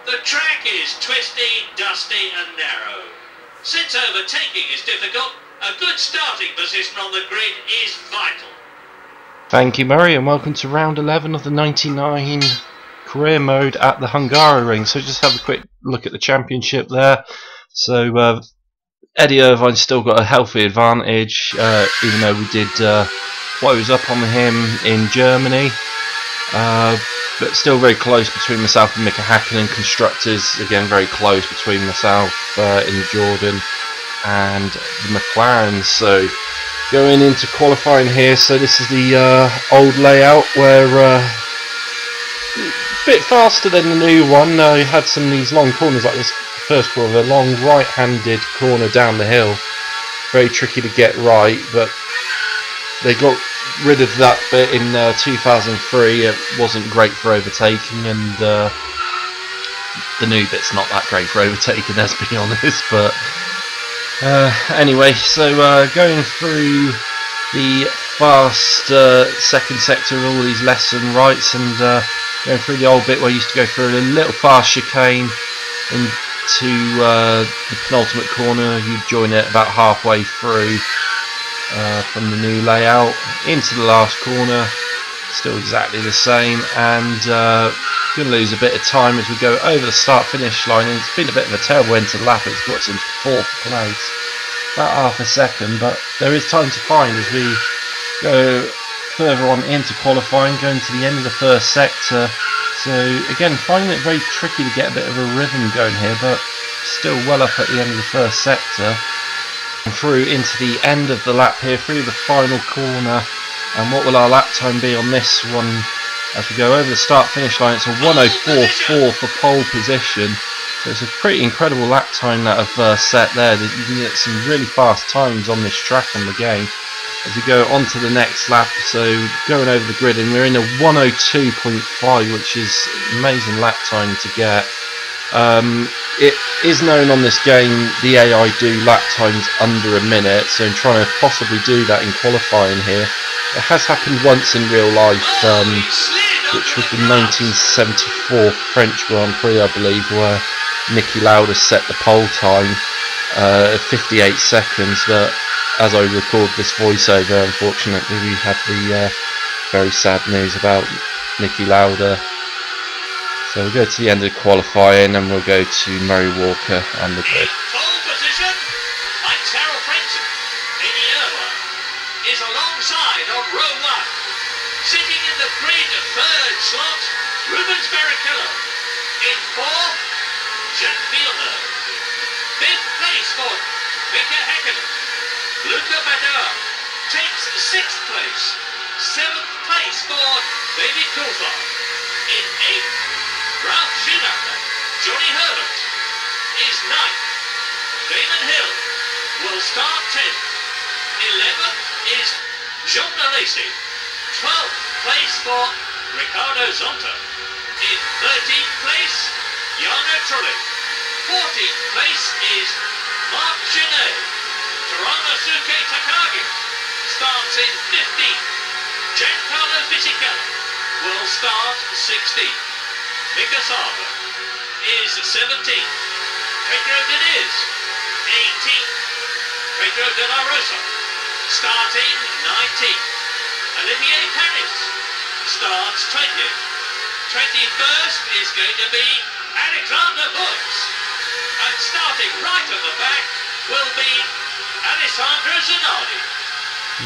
The track is twisty, dusty and narrow. Since overtaking is difficult, a good starting position on the grid is vital. Thank you, Murray, and welcome to round 11 of the 99 career mode at the Hungarian. So just have a quick look at the championship there. So Eddie Irvine's still got a healthy advantage, even though we did close up on him in Germany. But still very close between myself and Mika Hakkinen. Constructors, again, very close between myself in the Jordan and the McLaren. So going into qualifying here, so this is the old layout where a bit faster than the new one. You had some of these long corners like this first corner, a long right-handed corner down the hill, very tricky to get right, but they got rid of that bit in 2003. It wasn't great for overtaking, and the new bit's not that great for overtaking, let's be honest. But anyway, so going through the fast second sector of all these lefts and rights, and going through the old bit where I used to go through a little fast chicane into the penultimate corner. You join it about halfway through from the new layout into the last corner, still exactly the same, and going to lose a bit of time as we go over the start finish line. And it's been a bit of a terrible end to the lap. It's got us in 4th place, about half a second, but there is time to find as we go further on into qualifying, going to the end of the first sector. So again, finding it very tricky to get a bit of a rhythm going here, but still well up at the end of the first sector. And through into the end of the lap here, through the final corner. And what will our lap time be on this one as we go over the start finish line? It's a 1:04.4 for pole position, so it's a pretty incredible lap time that I've set there. You can get some really fast times on this track on the game as we go on to the next lap. So going over the grid, and we're in a 1:02.5, which is amazing lap time to get. It is known on this game the AI do lap times under a minute, so in trying to possibly do that in qualifying here. It has happened once in real life, which was the 1974 French Grand Prix, I believe, where Niki Lauda set the pole time at 58 seconds, but as I record this voiceover, unfortunately we had the very sad news about Niki Lauda. So we'll go to the end of the qualifying, and we'll go to Murray Walker and the grid. Pole position, Mike's Harold French. Eddie Irvine is alongside on row 1. Sitting in the grid 3rd slot, Rubens Barrichello. In 4th, Jacques Villeneuve. 5th place for Mika Hakkinen. Luca Badoer takes 6th place. 7th place for David Coulthard. In 8th, Ralph Schumacher. Johnny Herbert is 9th. Damon Hill will start 10th. 11th is Jean Alesi. 12th place for Ricardo Zonta. In 13th place, Jarno Trulli. 14th place is Marc Genet. Teranosuke Takagi starts in 15th. Giancarlo Fisichella will start 16th. Mika Saba is 17th. Pedro Diniz, 18th. Pedro de la Rosa starting 19th. Olivier Panis starts 20th. 21st is going to be Alexander Wurz. And starting right at the back will be Alessandro Zanardi.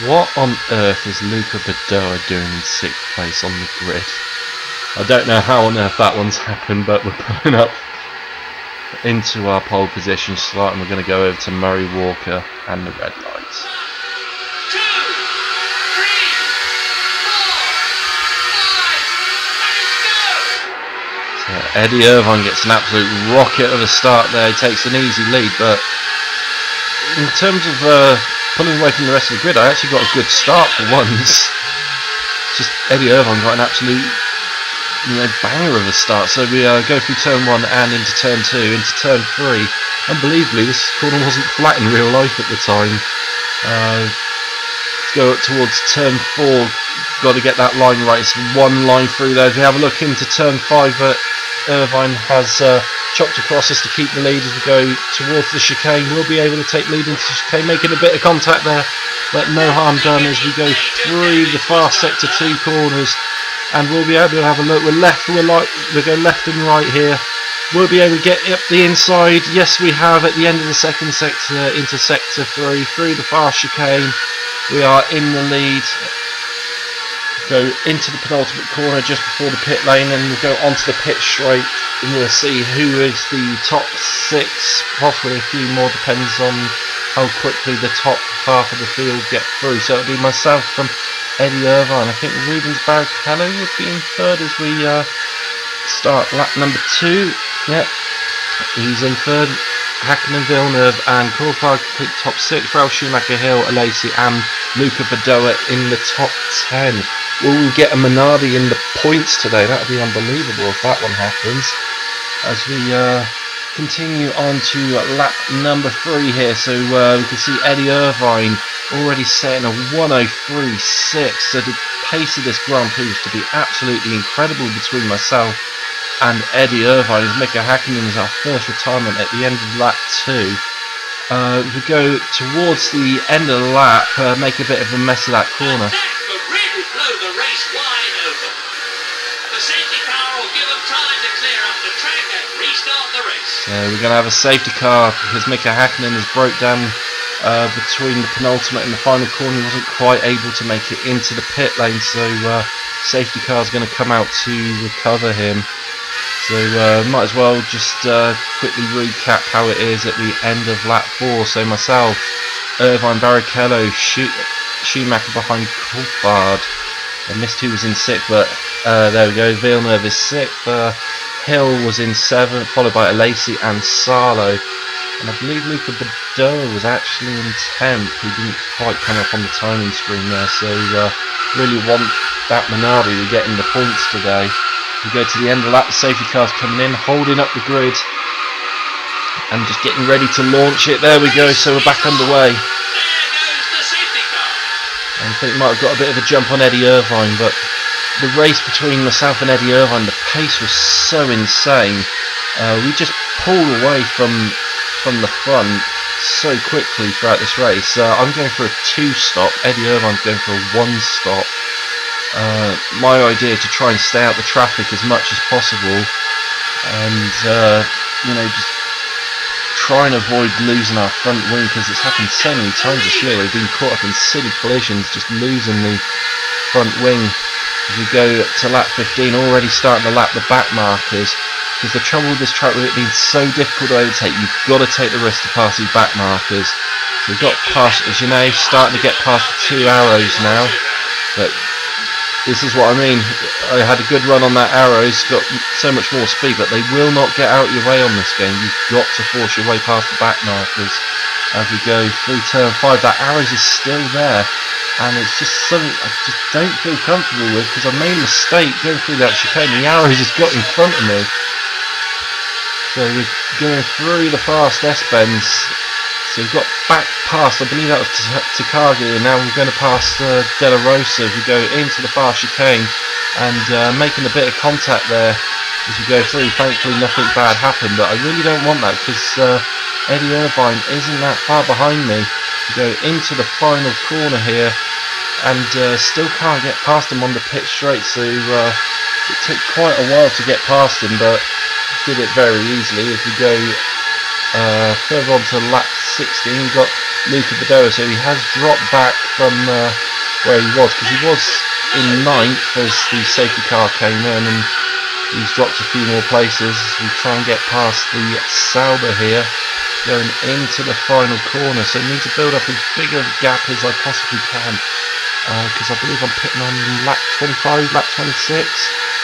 What on earth is Luca Badoer doing in 6th place on the grid? I don't know how on earth that one's happened, but we're pulling up into our pole position slot, and we're going to go over to Murray Walker and the red lights. 2, 3, 4, 5, and go! So Eddie Irvine gets an absolute rocket of a start there. He takes an easy lead, but in terms of pulling away from the rest of the grid, I actually got a good start for once. Just Eddie Irvine got an absolute banger of a start. So we go through turn 1 and into turn 2, into turn 3. Unbelievably, this corner wasn't flat in real life at the time. Let's go up towards turn 4. Got to get that line right. It's one line through there. If we have a look into turn 5, but Irvine has chopped across us to keep the lead as we go towards the chicane. We'll be able to take lead into the chicane, making a bit of contact there, but no harm done as we go through the far sector 2 corners, and we'll be able to have a look. We'll go left and right here. We'll be able to get up the inside. Yes, we have at the end of the second sector into sector 3 through the far chicane. We are in the lead. Go into the penultimate corner just before the pit lane, and we'll go onto the pit straight, and we'll see who is the top 6, possibly a few more, depends on how quickly the top half of the field get through. So it'll be myself from Eddie Irvine. I think Rubens Barrichello would be in third as we start lap number 2. Yep, he's in third. Hakkinen, Villeneuve and Coulthard complete top 6. Ralph Schumacher, Hill, Alesi and Luca Badoa in the top 10. Will we get a Minardi in the points today? That would be unbelievable if that one happens. As we continue on to lap number 3 here, so we can see Eddie Irvine already setting a 1:03.6. So the pace of this Grand Prix was to be absolutely incredible between myself and Eddie Irvine. As Mika Hakkinen is our first retirement at the end of lap 2. We go towards the end of the lap, make a bit of a mess of that corner. The race wide open. The safety car will give them time to clear up the track and restart the race. So we're going to have a safety car because Mika Hakkinen has broke down between the penultimate and the final corner. He wasn't quite able to make it into the pit lane, so safety car is going to come out to recover him. So might as well just quickly recap how it is at the end of lap 4. So myself, Irvine, Barrichello, Schumacher behind Coulthard. I missed who was in 6th, but there we go. Villeneuve is 6th. Hill was in 7th, followed by Alesi and Salo. And I believe Luca Badoa was actually in 10th. He didn't quite come up on the timing screen there, so really want that Minardi to get in the points today. We go to the end of the lap, the safety car's coming in, holding up the grid, and just getting ready to launch it. There we go, so we're back underway. I think might have got a bit of a jump on Eddie Irvine, but the race between myself and Eddie Irvine, the pace was so insane. We just pulled away from the front so quickly throughout this race. I'm going for a 2-stop, Eddie Irvine's going for a 1-stop. My idea to try and stay out the traffic as much as possible, and you know, just try and avoid losing our front wing, because it's happened so many times this year. We've been caught up in silly collisions, just losing the front wing. As we go to lap 15, already starting to lap the back markers, because the trouble with this track, with it being so difficult to overtake, you've got to take the risk to pass these back markers. So we've got past, as you know, starting to get past the 2 arrows now, but this is what I mean. I had a good run on that arrow. It's got so much more speed, but they will not get out your way on this game. You've got to force your way past the back markers. As we go through turn 5, that arrows is still there, and it's just something I just don't feel comfortable with, because I made a mistake going through that chicane. The arrows has got in front of me. So we're going through the fast S-bends. So we've got back past, I believe that was Takagi, and now we're going to pass De La Rosa as we go into the far chicane, and making a bit of contact there as we go through. Thankfully nothing bad happened, but I really don't want that, because Eddie Irvine isn't that far behind me. We go into the final corner here, and still can't get past him on the pit straight, so it took quite a while to get past him, but did it very easily. As we go further on to lap 16, we've got Luca Badoa, so he has dropped back from where he was, because he was in 9th as the safety car came in, and he's dropped a few more places. We try and get past the Sauber here, going into the final corner, so I need to build up as big a gap as I possibly can, because I believe I'm pitting on lap 25, lap 26,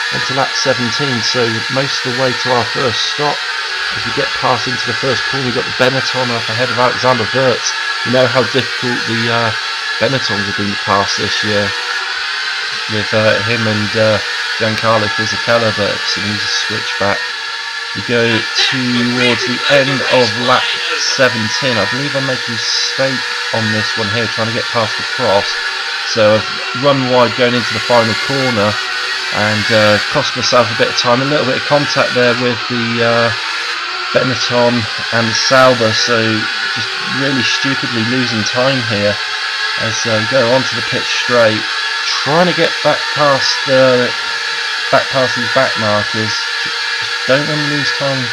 and to lap 17, so most of the way to our first stop. As we get past into the first corner, we've got the Benetton up ahead of Alexander Wirtz. You know how difficult the Benettons have been to pass this year, with him and Giancarlo Fisichella, but so he needs to switch back. We go towards the end of lap 17. I believe I made a mistake on this one here, trying to get past the cross. So I've run wide going into the final corner, and cost myself a bit of time, a little bit of contact there with the Benetton and the Sauber, so just really stupidly losing time here as I go onto the pit straight, trying to get back past these back markers. Just don't want to lose time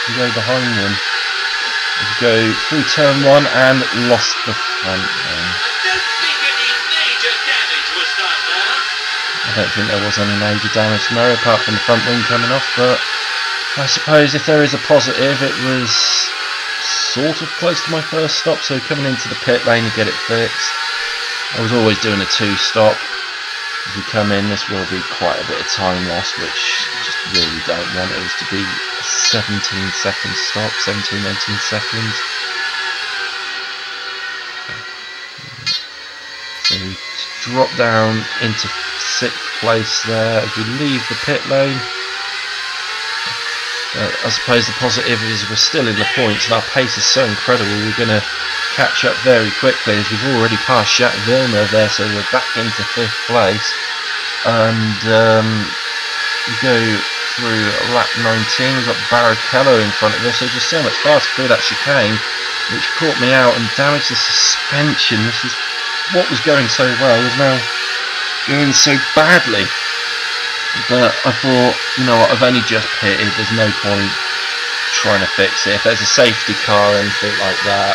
to go behind them. Go through turn 1 and lost the front then. I don't think there was any major damage to Murray apart from the front wing coming off, but I suppose if there is a positive, it was sort of close to my first stop, so coming into the pit lane to get it fixed. I was always doing a 2-stop. As we come in, this will be quite a bit of time loss, which I just really don't want. It was to be a 17-second stop, 17-18 seconds. So we drop down into 6th place there as we leave the pit lane. I suppose the positive is we're still in the points and our pace is so incredible, we're going to catch up very quickly as we've already passed Jacques Villeneuve there, so we're back into 5th place. And we go through lap 19, we've got Barrichello in front of us, so just so much faster through that chicane, which caught me out and damaged the suspension. This is what was going so well, is now going so badly. But I thought, you know what, I've only just pitted, there's no point trying to fix it. If there's a safety car or anything like that,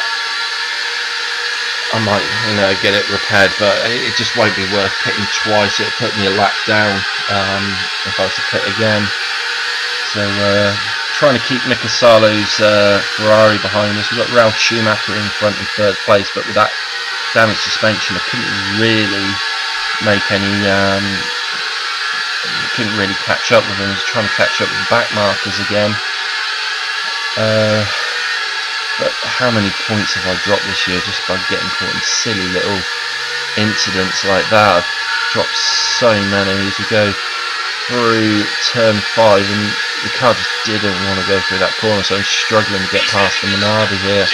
I might, you know, get it repaired, but it just won't be worth pitting twice. It'll put me a lap down if I was to pit again. So trying to keep Nico Salo's Ferrari behind us. We've got Ralf Schumacher in front in 3rd place, but with that damaged suspension I couldn't really make any couldn't really catch up with him. I was trying to catch up with the back markers again. But how many points have I dropped this year just by getting caught in silly little incidents like that? I've dropped so many as we go through turn 5 and the car just didn't want to go through that corner, so I'm struggling to get past the Minardi here.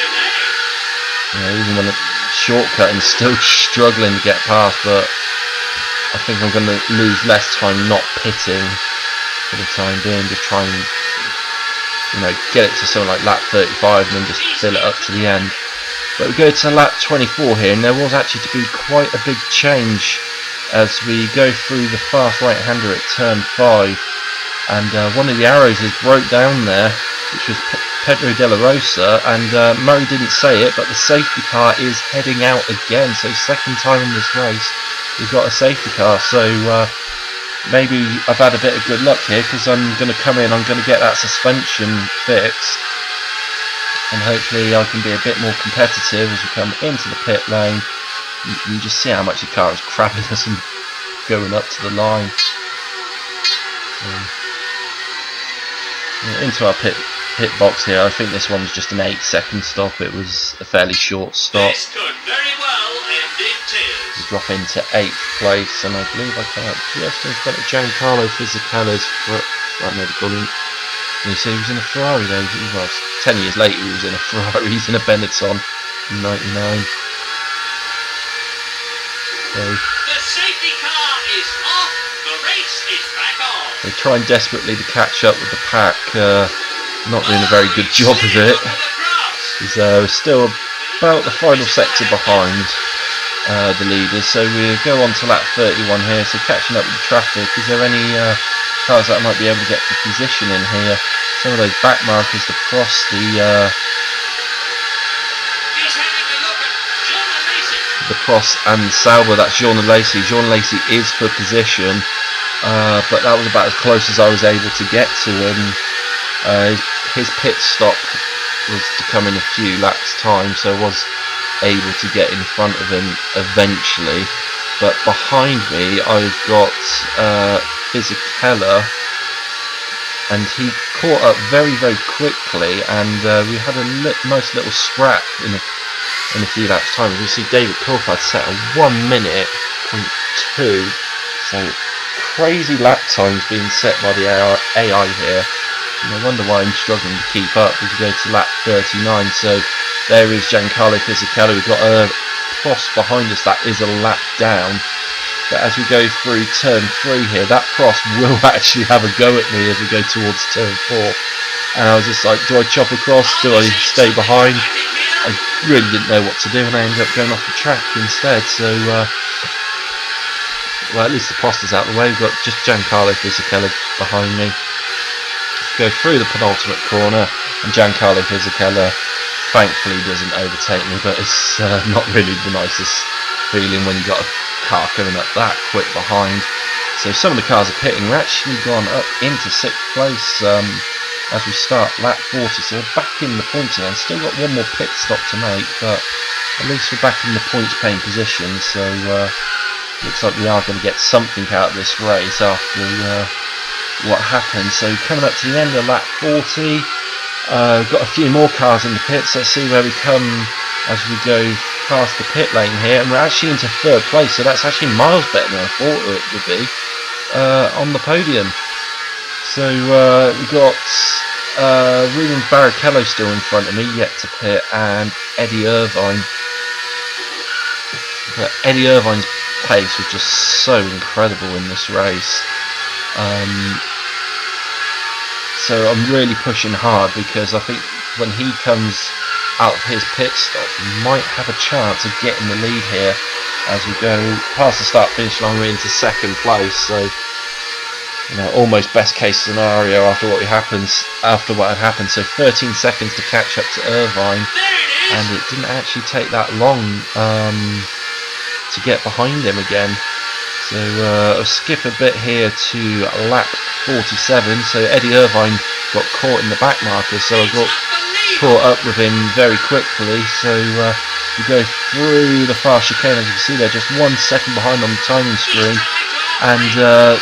You know, even when it's shortcutting, still struggling to get past, but I think I'm going to lose less time not pitting for the time being, just try and, you know, get it to something like lap 35 and then just fill it up to the end. But we go to lap 24 here, and there was actually to be quite a big change as we go through the fast right-hander at turn 5, and one of the arrows has broke down there, which was Pedro de la Rosa, and Murray didn't say it, but the safety car is heading out again, so 2nd time in this race we've got a safety car. So maybe I've had a bit of good luck here, because I'm going to come in, I'm going to get that suspension fixed, and hopefully I can be a bit more competitive as we come into the pit lane. You can just see how much the car is crabbing us and going up to the line. Into our pit box here. I think this one's just an 8-second stop. It was a fairly short stop. This could very well end in tears. We drop into 8th place, and I believe I come out just in front of Giancarlo Fisichella. You see, he was in a Ferrari though. Well, 10 years later he was in a Ferrari. He's in a Benetton in 99. So the safety car is off. The race is back on. they're trying desperately to catch up with the pack. Not doing a very good job of it. We're still about the final sector behind the leaders, so we'll go on to lap 31 here, so catching up with the traffic. Is there any cars that I might be able to get to position in here? Some of those back markers, the Prost, the Prost and Sauber, that's Jean Lacey. Jean Lacey is for position, but that was about as close as I was able to get to him. His pit stop was to come in a few laps time, so I was able to get in front of him eventually. But behind me I've got Fisichella, and he caught up very quickly, and we had a nice little scrap in a few laps time. As you see, David Coulthard set a 1:02, so crazy lap times being set by the AI here. No wonder why I'm struggling to keep up as we go to lap 39. So there is Giancarlo Fisichella. We've got a Prost behind us that is a lap down, But as we go through turn 3 here, that Prost will actually have a go at me as we go towards turn 4. And I was just like, do I chop across? Do I stay behind? I really didn't know what to do, and I ended up going off the track instead. So, well, at least the Prost is out of the way. We've got just Giancarlo Fisichella behind me. Go through the penultimate corner, and Giancarlo Fisichella thankfully doesn't overtake me, but it's not really the nicest feeling when you've got a car coming up that quick behind. So some of the cars are pitting. We're actually gone up into 6th place as we start lap 40, so we're back in the points again. Still got one more pit stop to make, but at least we're back in the points paying position, so looks like we are going to get something out of this race after what happened. So coming up to the end of lap 40, got a few more cars in the pits. Let's see where we come as we go past the pit lane here, and we're actually into 3rd place, so that's actually miles better than I thought it would be on the podium. So we've got Ruben Barrichello still in front of me, yet to pit, and Eddie Irvine. But Eddie Irvine's pace was just so incredible in this race. So I'm really pushing hard, because I think when he comes out of his pit stop, we might have a chance of getting the lead here as we go past the start finish line. We're into 2nd place, so you know, almost best case scenario after what had happened. So 13 seconds to catch up to Irvine, and it didn't actually take that long to get behind him again. So I'll skip a bit here to lap 47. So Eddie Irvine got caught in the back markers, so I got caught up with him very quickly. So we go through the fast chicane, as you can see there, just 1 second behind on the timing screen, and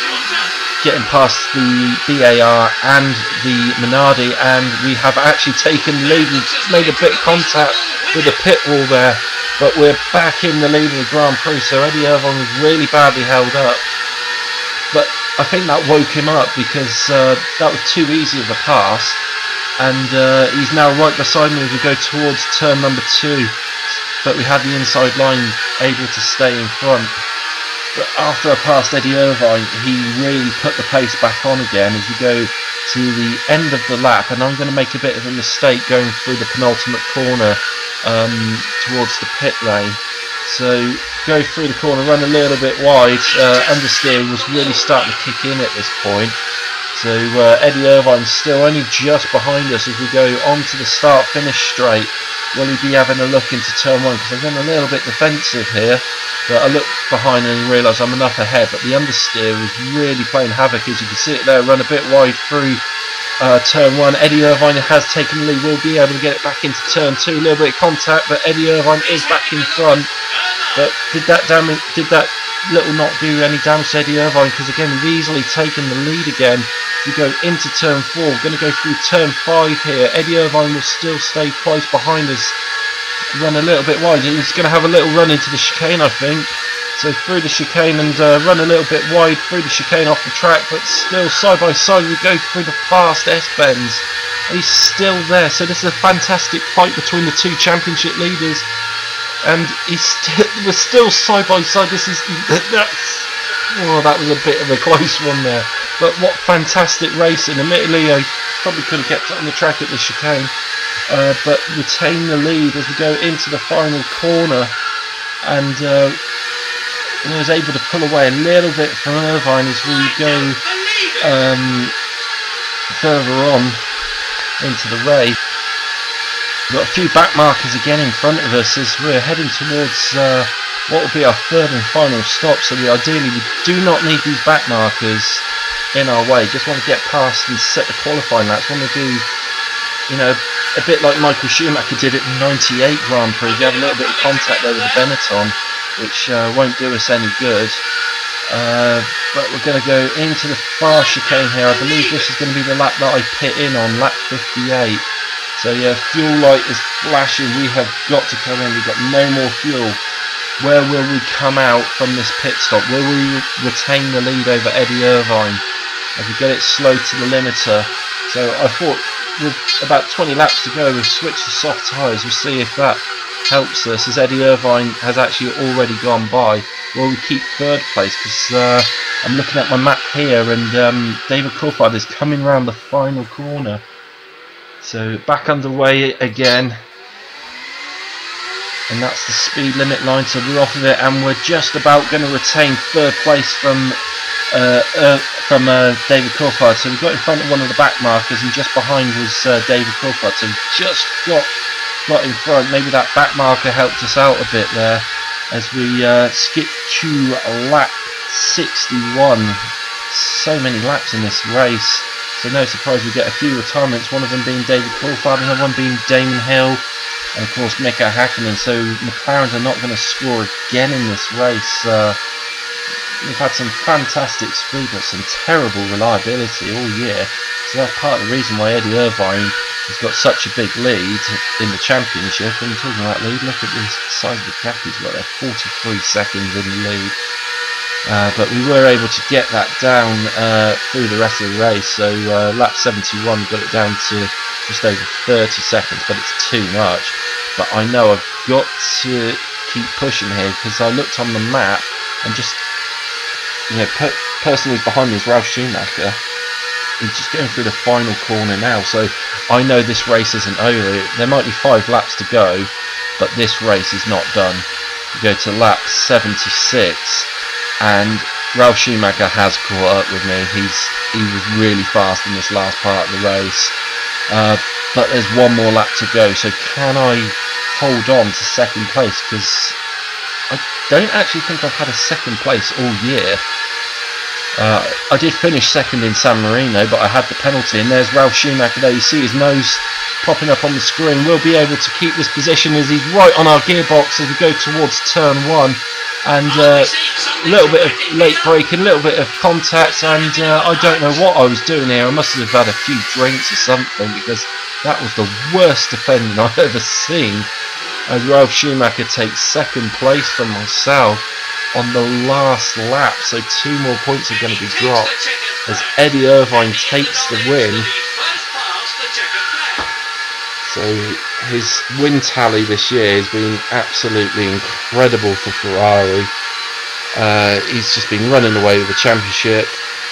getting past the BAR and the Minardi, and we have actually taken the lead. We've made a bit of contact with the pit wall there, but we're back in the lead of the Grand Prix. So Eddie Irvine was really badly held up, but I think that woke him up, because that was too easy of a pass, and he's now right beside me as we go towards turn number 2, but we had the inside line able to stay in front. But after I passed Eddie Irvine, he really put the pace back on again as we go to the end of the lap, and I'm going to make a bit of a mistake going through the penultimate corner towards the pit lane. So go through the corner, run a little bit wide. Understeering was really starting to kick in at this point. So Eddie Irvine's still only just behind us as we go onto the start-finish straight. Will he be having a look into turn 1? Because I'm getting a little bit defensive here. But I look behind and realise I'm enough ahead. But the understeer is really playing havoc, as you can see it there, run a bit wide through turn 1. Eddie Irvine has taken the lead. We'll be able to get it back into turn 2. A little bit of contact, but Eddie Irvine is back in front. But did that little not do any damage to Eddie Irvine? Because again, we've easily taken the lead again. We go into turn 4. We're going to go through turn 5 here. Eddie Irvine will still stay close behind us. Run a little bit wide. He's going to have a little run into the chicane, I think. So through the chicane and run a little bit wide through the chicane off the track, but still side by side we go through the fast S-bends. He's still there. So this is a fantastic fight between the 2 championship leaders, and we're still side by side. That was a bit of a close one there. But what fantastic racing. Admittedly, I probably could have kept it on the track at the chicane, but retain the lead as we go into the final corner, and I was able to pull away a little bit from Irvine as we go further on into the race. We've got a few back markers again in front of us as we're heading towards what will be our 3rd and final stop. So we do not need these back markers in our way. Just want to get past and set the qualifying laps. Want to do, you know, a bit like Michael Schumacher did at the '98 Grand Prix. You have a little bit of contact there with the Benetton, which won't do us any good. But we're going to go into the far chicane here. I believe this is going to be the lap that I pit in on, lap 58. So yeah, fuel light is flashing. We have got to come in. We've got no more fuel. Where will we come out from this pit stop? Will we retain the lead over Eddie Irvine as we get it slow to the limiter? So I thought with about 20 laps to go, we'll switch to soft tyres. We'll see if that helps us, as Eddie Irvine has actually already gone by. will we keep third place? Because I'm looking at my map here, and David Coulthard is coming round the final corner. So back underway again. And that's the speed limit line, so we're off of it, and we're just about going to retain third place from David Coulthard. So we got in front of one of the back markers, and just behind was David Coulthard. So we just got in front. Maybe that back marker helped us out a bit there as we skip to lap 61. So many laps in this race, so no surprise we get a few retirements. One of them being David Coulthard, another one being Damon Hill, and of course Mika Häkkinen. So McLaren are not going to score again in this race. We've had some fantastic speed but some terrible reliability all year, so that's part of the reason why Eddie Irvine has got such a big lead in the championship. And talking about lead, look at the size of the gap he's got there, 43 seconds in the lead. But we were able to get that down through the rest of the race. So lap 71 got it down to just over 30 seconds, but it's too much. But I know I've got to keep pushing here, because I looked on the map and just, you know, person who's behind me is Ralf Schumacher. He's just going through the final corner now, so I know this race isn't over. There might be 5 laps to go, but this race is not done. We go to lap 76, and Ralf Schumacher has caught up with me. He was really fast in this last part of the race, but there's one more lap to go. So can I hold on to second place? Because I don't actually think I've had a second place all year. I did finish second in San Marino, but I had the penalty, and there's Ralf Schumacher there. You see his nose popping up on the screen. We'll be able to keep this position as he's right on our gearbox as we go towards turn 1. And a little bit of late braking, a little bit of contact, and I don't know what I was doing here. I must have had a few drinks or something, because that was the worst defending I've ever seen, as Ralf Schumacher takes second place from myself on the last lap. So 2 more points are going to be dropped as Eddie Irvine takes the win. So his win tally this year has been absolutely incredible for Ferrari. He's just been running away with the championship.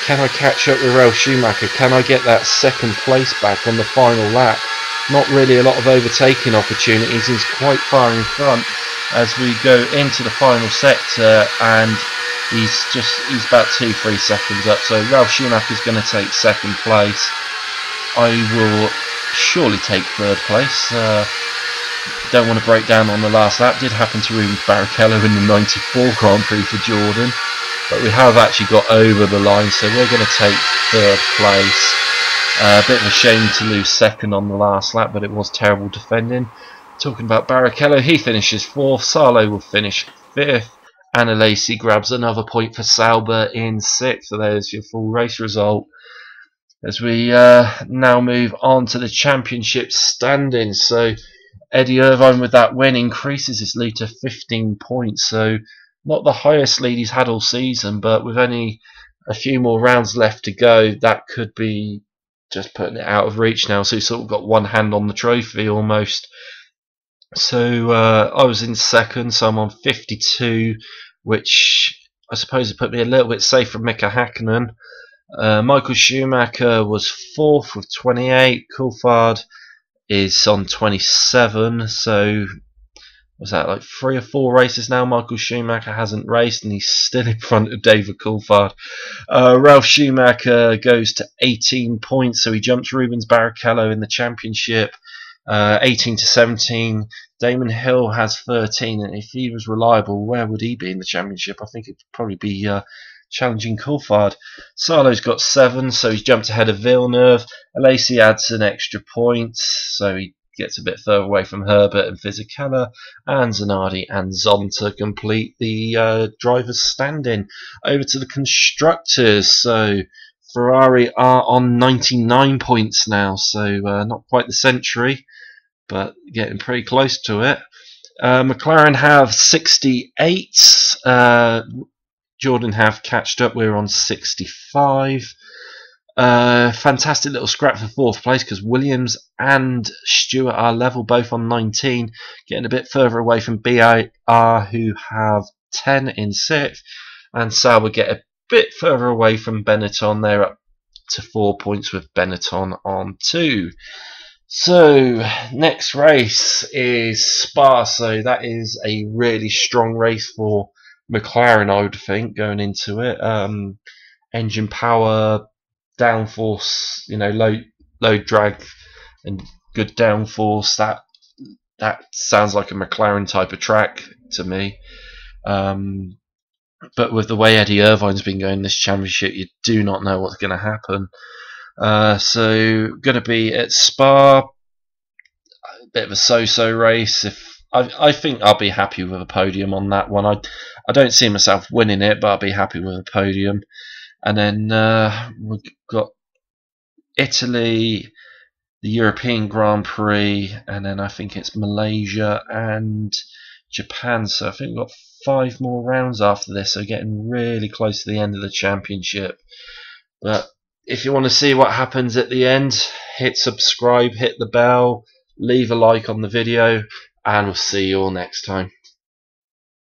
Can I catch up with Ralf Schumacher? Can I get that second place back on the final lap? Not really a lot of overtaking opportunities. He's quite far in front as we go into the final sector, and he's about 2-3 seconds up. So Ralf Schumacher's going to take second place. I will surely take third place. Don't want to break down on the last lap. Did happen to Rubens Barrichello in the 94 Grand Prix for Jordan, but we have actually got over the line, so we're going to take third place. A bit of a shame to lose second on the last lap, but it was terrible defending. Talking about Barrichello, he finishes 4th, Salo will finish 5th, and Alesi grabs another point for Sauber in 6th. So there's your full race result. As we now move on to the championship standings. So Eddie Irvine with that win increases his lead to 15 points. So not the highest lead he's had all season, but with only a few more rounds left to go, that could be just putting it out of reach now. So he's sort of got one hand on the trophy almost. So I was in second, so I'm on 52, which I suppose it put me a little bit safe from Mika Häkkinen. Michael Schumacher was 4th with 28. Coulthard is on 27. So was that like 3 or 4 races now? Michael Schumacher hasn't raced, and he's still in front of David Coulthard. Ralf Schumacher goes to 18 points, so he jumps Rubens Barrichello in the championship. 18 to 17. Damon Hill has 13, and if he was reliable, where would he be in the championship? I think it'd probably be challenging Coulthard. Salo's got 7, so he's jumped ahead of Villeneuve. Alesi adds an extra point, so he gets a bit further away from Herbert and Fisichella, and Zanardi and Zonta complete the drivers' standing. Over to the constructors. So Ferrari are on 99 points now, so not quite the century, but getting pretty close to it. McLaren have 68. Jordan have catched up. We're on 65. Fantastic little scrap for 4th place, because Williams and Stewart are level, both on 19, getting a bit further away from BIR, who have 10 in 6th, and Sauber get a bit further away from Benetton. They're up to 4 points with Benetton on 2. So next race is Spa, so that is a really strong race for McLaren, I would think, going into it. Engine power, downforce, low drag and good downforce. That sounds like a McLaren type of track to me. But with the way Eddie Irvine's been going this championship, you do not know what's going to happen. So going to be at Spa, a bit of a so-so race. I think I'll be happy with a podium on that one. I don't see myself winning it, but I'll be happy with a podium. And then we've got Italy, the European Grand Prix, and then I think it's Malaysia and Japan. So I think we've got 5 more rounds after this, so getting really close to the end of the championship. But if you want to see what happens at the end, hit subscribe, hit the bell, leave a like on the video, and we'll see you all next time.